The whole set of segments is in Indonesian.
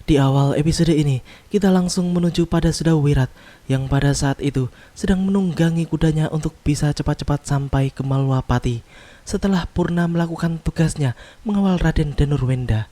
Di awal episode ini, kita langsung menuju pada Sudawirat yang pada saat itu sedang menunggangi kudanya untuk bisa cepat-cepat sampai ke Malwapati setelah Purna melakukan tugasnya mengawal Raden Danurwenda.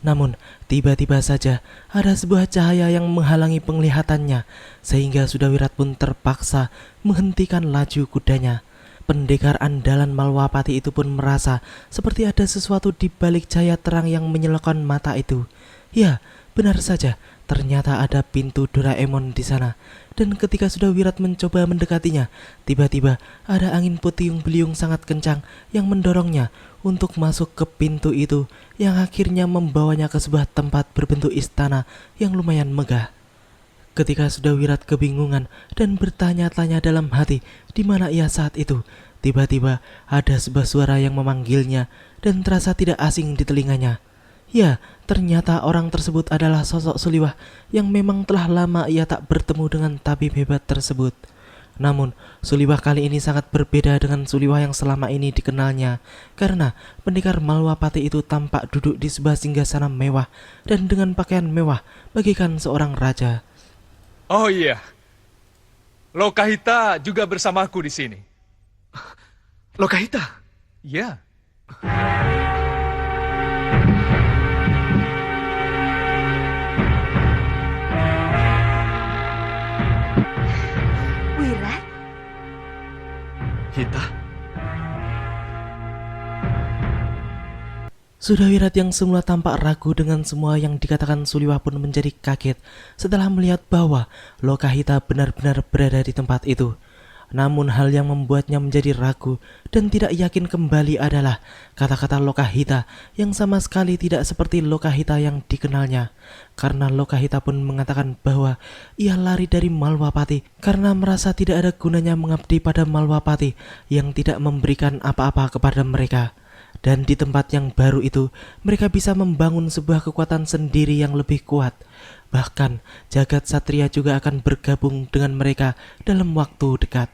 Namun, tiba-tiba saja ada sebuah cahaya yang menghalangi penglihatannya sehingga Sudawirat pun terpaksa menghentikan laju kudanya. Pendekar andalan Malwapati itu pun merasa seperti ada sesuatu di balik cahaya terang yang menyilaukan mata itu. Ya, benar saja, ternyata ada pintu Doraemon di sana. Dan ketika Sudawirat mencoba mendekatinya, tiba-tiba ada angin puting beliung sangat kencang yang mendorongnya untuk masuk ke pintu itu, yang akhirnya membawanya ke sebuah tempat berbentuk istana yang lumayan megah. Ketika Sudawirat kebingungan dan bertanya-tanya dalam hati di mana ia saat itu, tiba-tiba ada sebuah suara yang memanggilnya dan terasa tidak asing di telinganya. Ya, ternyata orang tersebut adalah sosok Suliwah yang memang telah lama ia tak bertemu dengan tabib hebat tersebut. Namun, Suliwah kali ini sangat berbeda dengan Suliwah yang selama ini dikenalnya, karena pendekar Malwapati itu tampak duduk di sebuah singgasana mewah dan dengan pakaian mewah bagaikan seorang raja. Oh iya, Lokahita juga bersamaku di sini. Lokahita? Ya, Wirat, Hita? Sudawirat yang semula tampak ragu dengan semua yang dikatakan Suliwah pun menjadi kaget setelah melihat bahwa Lokahita benar-benar berada di tempat itu. Namun hal yang membuatnya menjadi ragu dan tidak yakin kembali adalah kata-kata Lokahita yang sama sekali tidak seperti Lokahita yang dikenalnya. Karena Lokahita pun mengatakan bahwa ia lari dari Malwapati karena merasa tidak ada gunanya mengabdi pada Malwapati yang tidak memberikan apa-apa kepada mereka. Dan di tempat yang baru itu, mereka bisa membangun sebuah kekuatan sendiri yang lebih kuat. Bahkan, jagat satria juga akan bergabung dengan mereka dalam waktu dekat.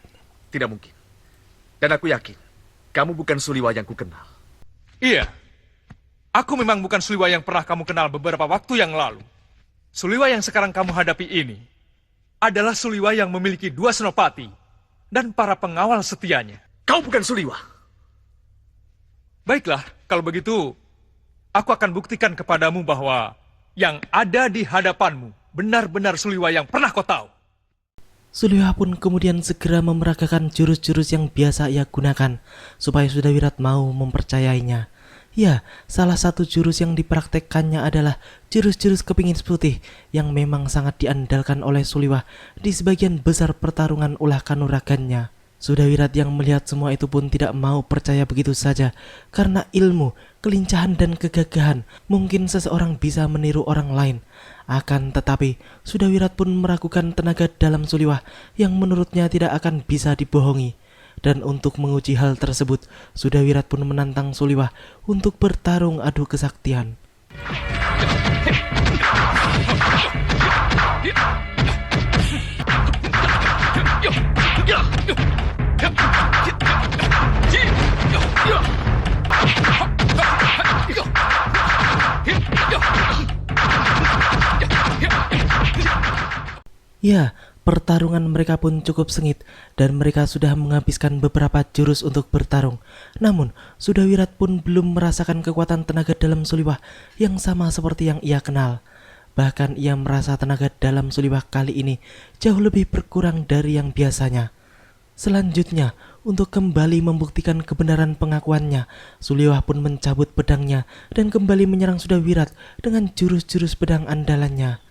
Tidak mungkin. Dan aku yakin, kamu bukan Suliwah yang kukenal. iya. Aku memang bukan Suliwa yang pernah kamu kenal beberapa waktu yang lalu. Suliwa yang sekarang kamu hadapi ini adalah Suliwa yang memiliki 2 senopati dan para pengawal setianya. Kau bukan Suliwah. Baiklah, kalau begitu, aku akan buktikan kepadamu bahwa yang ada di hadapanmu benar-benar Suliwa yang pernah kau tahu. Suliwah pun kemudian segera memeragakan jurus-jurus yang biasa ia gunakan supaya Sudawirat mau mempercayainya. Ya, salah satu jurus yang dipraktekkannya adalah jurus-jurus kepingin putih yang memang sangat diandalkan oleh Suliwah di sebagian besar pertarungan ulah kanuragannya. Sudawirat yang melihat semua itu pun tidak mau percaya begitu saja, karena ilmu, kelincahan dan kegagahan mungkin seseorang bisa meniru orang lain. Akan tetapi, Sudawirat pun meragukan tenaga dalam Suliwah yang menurutnya tidak akan bisa dibohongi. Dan untuk menguji hal tersebut, Sudawirat pun menantang Suliwah untuk bertarung adu kesaktian. Ya, pertarungan mereka pun cukup sengit dan mereka sudah menghabiskan beberapa jurus untuk bertarung. Namun, Sudawirat pun belum merasakan kekuatan tenaga dalam Suliwah yang sama seperti yang ia kenal. Bahkan ia merasa tenaga dalam Suliwah kali ini jauh lebih berkurang dari yang biasanya. Selanjutnya, untuk kembali membuktikan kebenaran pengakuannya, Suliwah pun mencabut pedangnya dan kembali menyerang Sudawirat dengan jurus-jurus pedang andalannya.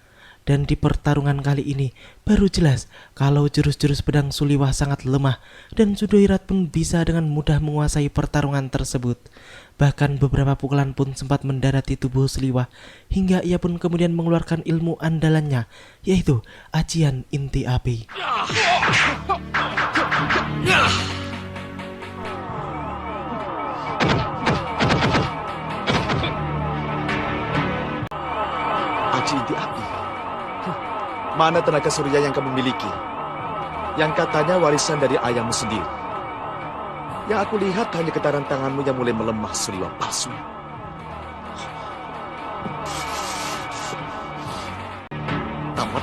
Dan di pertarungan kali ini baru jelas kalau jurus-jurus pedang Suliwah sangat lemah dan Sudawirat pun bisa dengan mudah menguasai pertarungan tersebut. Bahkan beberapa pukulan pun sempat mendarat di tubuh Suliwah hingga ia pun kemudian mengeluarkan ilmu andalannya, yaitu ajian inti api. Aji inti api. Mana tenaga surya yang kamu miliki? Yang katanya warisan dari ayahmu sendiri. Yang aku lihat hanya getaran tanganmu yang mulai melemah, Suliwah palsu.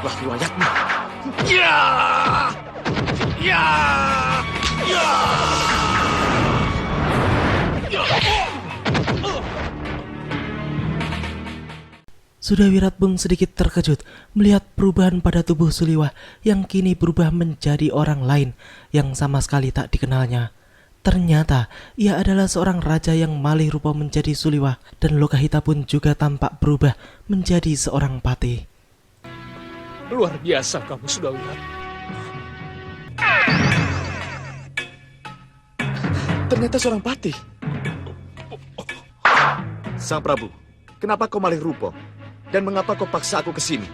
Itulah riwayatmu. Sudawirat pun sedikit terkejut melihat perubahan pada tubuh Suliwah yang kini berubah menjadi orang lain yang sama sekali tak dikenalnya. Ternyata ia adalah seorang raja yang malih rupa menjadi Suliwah, dan Lokahita pun juga tampak berubah menjadi seorang patih. Luar biasa kamu, Sudawirat. Ternyata seorang patih. Sang Prabu, kenapa kau malih rupa? Dan mengapa kau paksa aku ke sini?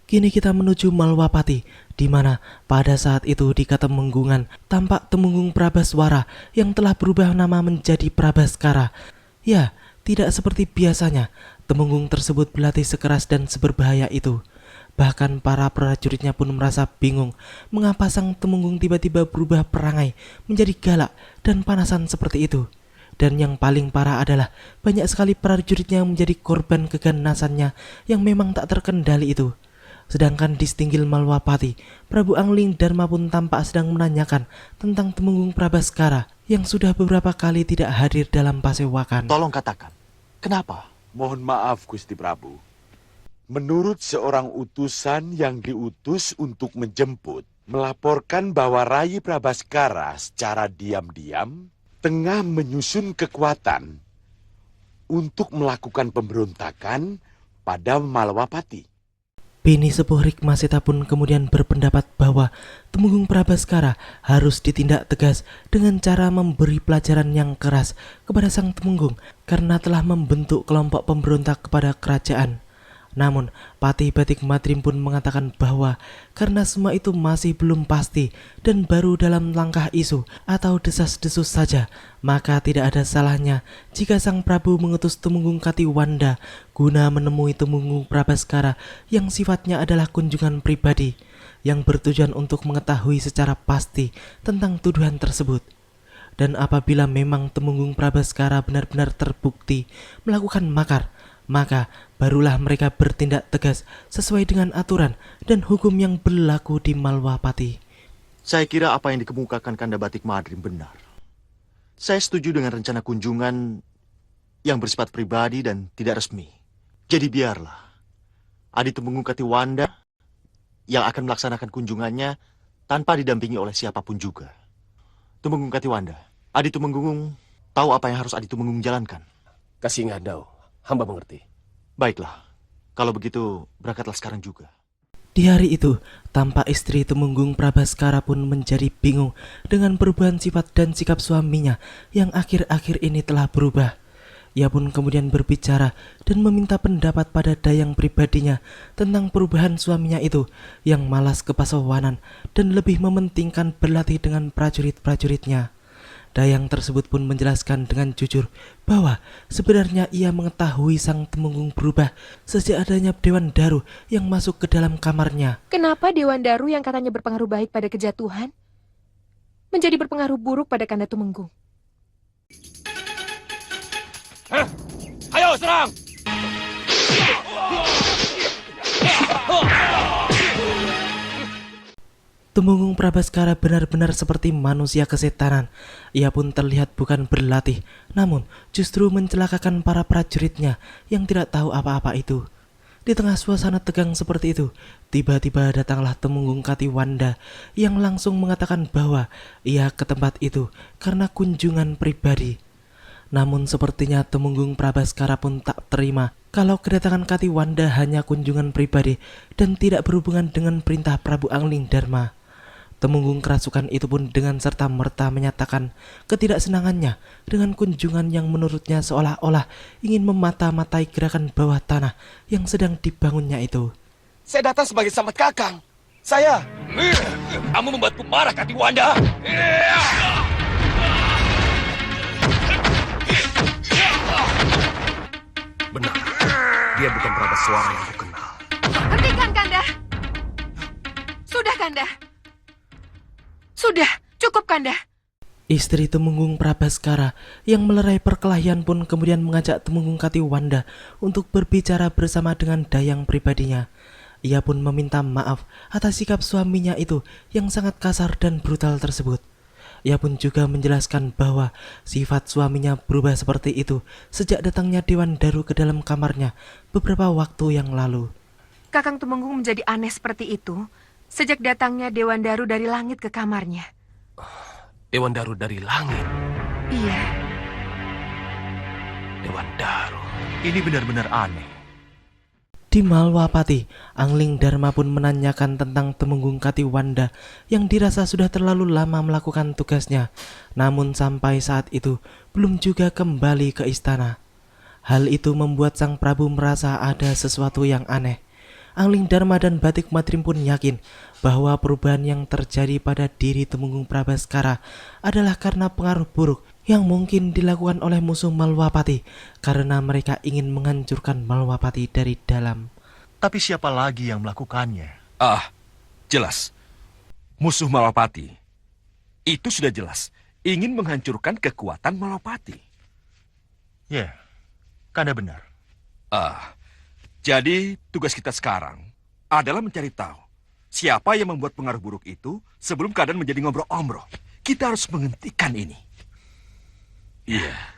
Kini kita menuju Malwapati, di mana pada saat itu di Katemenggungan tampak Temenggung Prabaswara yang telah berubah nama menjadi Prabaskara. Ya, tidak seperti biasanya, Temenggung tersebut berlatih sekeras dan seberbahaya itu. Bahkan para prajuritnya pun merasa bingung mengapa sang Temenggung tiba-tiba berubah perangai menjadi galak dan panasan seperti itu. Dan yang paling parah adalah banyak sekali prajuritnya yang menjadi korban keganasannya yang memang tak terkendali itu. Sedangkan di setinggil Malwapati, Prabu Angling Dharma pun tampak sedang menanyakan tentang Temenggung Prabaskara yang sudah beberapa kali tidak hadir dalam pasewakan. Tolong katakan, kenapa? Mohon maaf, Gusti Prabu. Menurut seorang utusan yang diutus untuk menjemput, melaporkan bahwa Rai Prabaskara secara diam-diam tengah menyusun kekuatan untuk melakukan pemberontakan pada Malwapati. Bini Sepuh Rikmaseta pun kemudian berpendapat bahwa Temenggung Prabaskara harus ditindak tegas dengan cara memberi pelajaran yang keras kepada sang Temenggung karena telah membentuk kelompok pemberontak kepada kerajaan. Namun, Patih Batik Madrim pun mengatakan bahwa karena semua itu masih belum pasti dan baru dalam langkah isu atau desas-desus saja, maka tidak ada salahnya jika sang Prabu mengutus Temenggung Katiwanda guna menemui Temenggung Prabaskara yang sifatnya adalah kunjungan pribadi yang bertujuan untuk mengetahui secara pasti tentang tuduhan tersebut. Dan apabila memang Temenggung Prabaskara benar-benar terbukti melakukan makar, maka barulah mereka bertindak tegas sesuai dengan aturan dan hukum yang berlaku di Malwapati. Saya kira apa yang dikemukakan Kanda Batik Madrim benar. Saya setuju dengan rencana kunjungan yang bersifat pribadi dan tidak resmi. Jadi biarlah Adi Temenggung Katiwanda yang akan melaksanakan kunjungannya tanpa didampingi oleh siapapun juga. Temenggung Katiwanda, Adi Temenggung tahu apa yang harus Adi Temenggung jalankan. Kasih Ngandau, hamba mengerti. Baiklah, kalau begitu berangkatlah sekarang juga. Di hari itu, tampak istri Temenggung Prabaskara pun menjadi bingung dengan perubahan sifat dan sikap suaminya yang akhir-akhir ini telah berubah. Ia pun kemudian berbicara dan meminta pendapat pada dayang pribadinya tentang perubahan suaminya itu yang malas kepasawanan dan lebih mementingkan berlatih dengan prajurit-prajuritnya. Dayang tersebut pun menjelaskan dengan jujur bahwa sebenarnya ia mengetahui sang Temenggung berubah sejak adanya Dewan Daru yang masuk ke dalam kamarnya. Kenapa Dewan Daru yang katanya berpengaruh baik pada kejatuhan menjadi berpengaruh buruk pada Kanda Temenggung? Ayo serang! Temenggung Prabaskara benar-benar seperti manusia kesetanan. Ia pun terlihat bukan berlatih, namun justru mencelakakan para prajuritnya yang tidak tahu apa-apa itu. Di tengah suasana tegang seperti itu, tiba-tiba datanglah Temenggung Katiwanda yang langsung mengatakan bahwa ia ke tempat itu karena kunjungan pribadi. Namun sepertinya Temenggung Prabaskara pun tak terima kalau kedatangan Katiwanda hanya kunjungan pribadi dan tidak berhubungan dengan perintah Prabu Angling Dharma. Temenggung kerasukan itu pun dengan serta-merta menyatakan ketidaksenangannya dengan kunjungan yang menurutnya seolah-olah ingin memata-matai gerakan bawah tanah yang sedang dibangunnya itu. Saya datang sebagai sambat kakang. Saya... Kamu membuatku marah, Katiwanda. Benar, dia bukan Prabaswara yang aku kenal. Hentikan, Kanda! Sudah, Kanda! Sudah, cukup, Kanda! Istri Temenggung Prabaskara yang melerai perkelahian pun kemudian mengajak Temenggung Katiwanda untuk berbicara bersama dengan dayang pribadinya. Ia pun meminta maaf atas sikap suaminya itu yang sangat kasar dan brutal tersebut. Ia pun juga menjelaskan bahwa sifat suaminya berubah seperti itu sejak datangnya Dewan Daru ke dalam kamarnya beberapa waktu yang lalu. Kakang Temenggung menjadi aneh seperti itu sejak datangnya Dewan Daru dari langit ke kamarnya. Dewan Daru dari langit. Iya, Dewan Daru. Ini benar-benar aneh. Di Malwapati, Angling Dharma pun menanyakan tentang Temenggung Katiwanda yang dirasa sudah terlalu lama melakukan tugasnya, namun sampai saat itu belum juga kembali ke istana. Hal itu membuat Sang Prabu merasa ada sesuatu yang aneh. Angling Dharma dan Batik Madrim pun yakin bahwa perubahan yang terjadi pada diri Temenggung Prabaskara adalah karena pengaruh buruk yang mungkin dilakukan oleh musuh Malwapati karena mereka ingin menghancurkan Malwapati dari dalam. Tapi siapa lagi yang melakukannya? Jelas. Musuh Malapati. Itu sudah jelas. Ingin menghancurkan kekuatan Malapati. Ya, Kanda benar. Jadi tugas kita sekarang adalah mencari tahu siapa yang membuat pengaruh buruk itu sebelum keadaan menjadi ngobrol-ombro. Kita harus menghentikan ini. Iya.